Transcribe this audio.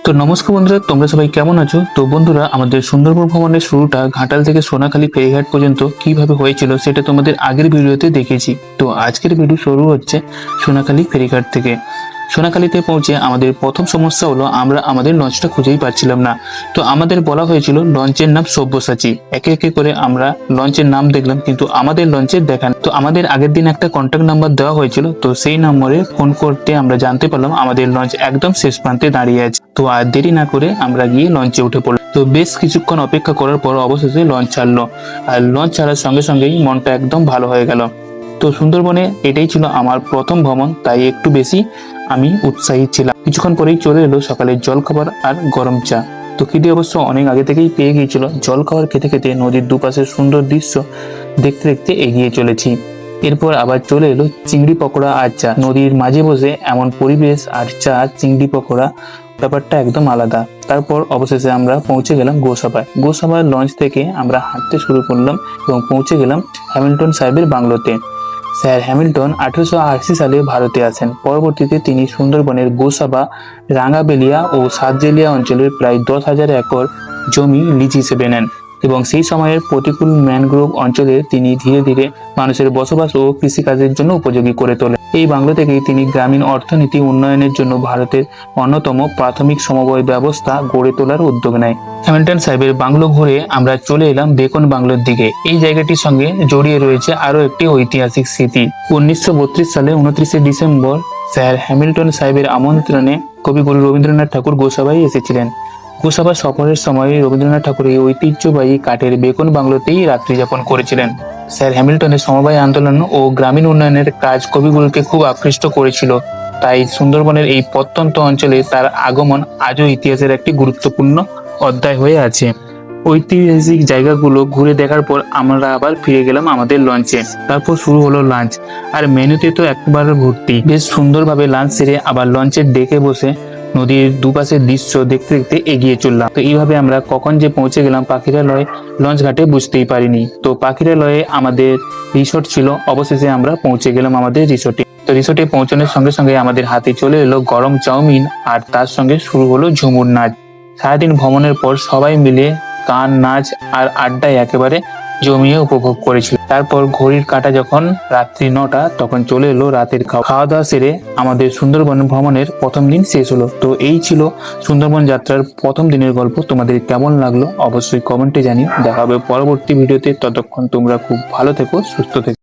তো নমস্কার বন্ধুরা, তোমরা সবাই কেমন আছো? তো বন্ধুরা, আমাদের সুন্দরবন ভ্রমণের শুরুটা ঘাটাল থেকে সোনাখালী ফেরিঘাট পর্যন্ত কিভাবে হয়েছিল সেটা তোমাদের আগের ভিডিওতে দেখেছি। তো আজকের ভিডিও শুরু হচ্ছে সোনাখালী ফেরিঘাট থেকে। সোনাখালীতে পৌঁছে আমাদের প্রথম সমস্যা হলো আমরা আমাদের লঞ্চটা খুঁজেই পাচ্ছিলাম না। তো আমাদের বলা হয়েছিল লঞ্চের নাম সব্যসাচী। একে একে করে আমরা লঞ্চের নাম দেখলাম, কিন্তু আমাদের লঞ্চের দেখা নেই। তো আমাদের আগের দিন একটা কন্ট্যাক্ট নাম্বার দেওয়া হয়েছিল, তো সেই নম্বরে ফোন করতে আমরা জানতে পারলাম আমাদের লঞ্চ একদম শেষ প্রান্তে দাঁড়িয়ে আছে। তো আর দেরি না করে আমরা গিয়ে লঞ্চে উঠে পড়লাম। তো বেশ কিছুক্ষণ অপেক্ষা করার পর অবশেষে লঞ্চ ছাড়লো। আর লঞ্চ ছাড়ার সঙ্গে সঙ্গেই মনটা একদম ভালো হয়ে গেল। তো সুন্দরবনে এটাই ছিল আমার প্রথম ভ্রমণ, তাই একটু বেশি আমি উৎসাহী ছিলাম। কিছুক্ষণ পরেই চলে এলো সকালের জলখাবার আর গরম চা। তো খিদে অবশ্য অনেক আগে থেকেই পেয়ে গিয়েছিল। জলখাবার খেতে খেতে নদীর দুপাশের সুন্দর দৃশ্য দেখতে দেখতে এগিয়ে চলেছি। এরপর আবার চলে এলো চিংড়ি পকোড়া আর চা। নদীর মাঝে বসে এমন পরিবেশ আর চা, চিংড়ি পকোড়া, ব্যাপারটা একদম আলাদা। তারপর অবশেষে আমরা পৌঁছে গেলাম গোসাবায়। গোসাবার লঞ্চ থেকে আমরা হাঁটতে শুরু করলাম এবং পৌঁছে গেলাম হ্যামিল্টন সাহেবের বাংলোতে। স্যার হ্যামিল্টন 1880 সালে ভারতে আসেন। পরবর্তীতে তিনি সুন্দরবনের গোসাবা, রাঙ্গাবেলিয়া ও সাতজেলিয়া অঞ্চলের প্রায় 10,000 একর জমি লিজ হিসেবে নেন এবং সেই সময়ের প্রতিকূল ম্যানগ্রোভ অঞ্চলে তিনি ধীরে ধীরে মানুষের বসবাস ও কৃষিকাজের জন্য উপযোগী করে তোলেন। এই বাংলো থেকেই তিনি গ্রামীণ অর্থনীতি উন্নয়নের জন্য ভারতের অন্যতম প্রাথমিক সমবায় ব্যবস্থা গড়ে তোলার উদ্যোগ নেয়। হ্যামিল্টন সাহেবের বাংলো ঘুরে আমরা চলে এলাম বেকন বাংলোর দিকে। এই জায়গাটির সঙ্গে জড়িয়ে রয়েছে আরো একটি ঐতিহাসিক স্মৃতি। 1932 সালে 29শে ডিসেম্বর স্যার হ্যামিল্টন সাহেবের আমন্ত্রণে কবিগুরু রবীন্দ্রনাথ ঠাকুর গোসাবায় এসেছিলেন। গোসাবা সফরের সময় রবীন্দ্রনাথ ঠাকুর এই ঐতিহ্যবাহী কাঠের বেকন বাংলোতেই রাত্রি যাপন করেছিলেন। স্যার হ্যামিল্টনের সমবায় আন্দোলন ও গ্রামীণ উন্নয়নের কাজ কবিগুরুকে খুব আকৃষ্ট করেছিল। তাই সুন্দরবনের এই প্রত্যন্ত অঞ্চলে তার আগমন আজও ইতিহাসের একটি গুরুত্বপূর্ণ অধ্যায় হয়ে আছে। ঐতিহাসিক জায়গাগুলো ঘুরে দেখার পর আমরা আবার ফিরে গেলাম আমাদের লঞ্চে। তারপর শুরু হলো লাঞ্চ। আর মেনুতে তো একবার ভর্তি। বেশ সুন্দরভাবে লাঞ্চ সেরে আবার লঞ্চের ডেকে বসে নদীর দুপাশের দৃশ্য দেখতে দেখতে এগিয়ে চললাম। তো এইভাবে আমরা কখন যে পৌঁছে গেলাম পাখিরালয় লঞ্চ ঘাটে বুঝতেই পারিনি। তো পাখিরালয়ে আমাদের রিসোর্ট ছিল। অবশেষে আমরা পৌঁছে গেলাম আমাদের রিসোর্টে। তো রিসোর্টে পৌঁছানোর সঙ্গে সঙ্গে আমাদের হাতে চলে এলো গরম চাউমিন আর তার সঙ্গে শুরু হলো ঝুমুর নাচ। সারাদিন ভ্রমণের পর সবাই মিলে গান, নাচ আর আড্ডায় একেবারে জমিয়ে উপভোগ করেছিল। তারপর ঘড়ির কাঁটা যখন রাত্রি 9টা, তখন চলে এলো রাতের খাওয়া দাওয়া সেরে আমাদের সুন্দরবন ভ্রমণের প্রথম দিন শেষ হলো। তো এই ছিল সুন্দরবন যাত্রার প্রথম দিনের গল্প। তোমাদের কেমন লাগলো অবশ্যই কমেন্টে জানিও। দেখা হবে পরবর্তী ভিডিওতে। ততক্ষণ তোমরা খুব ভালো থেকো, সুস্থ থেকো।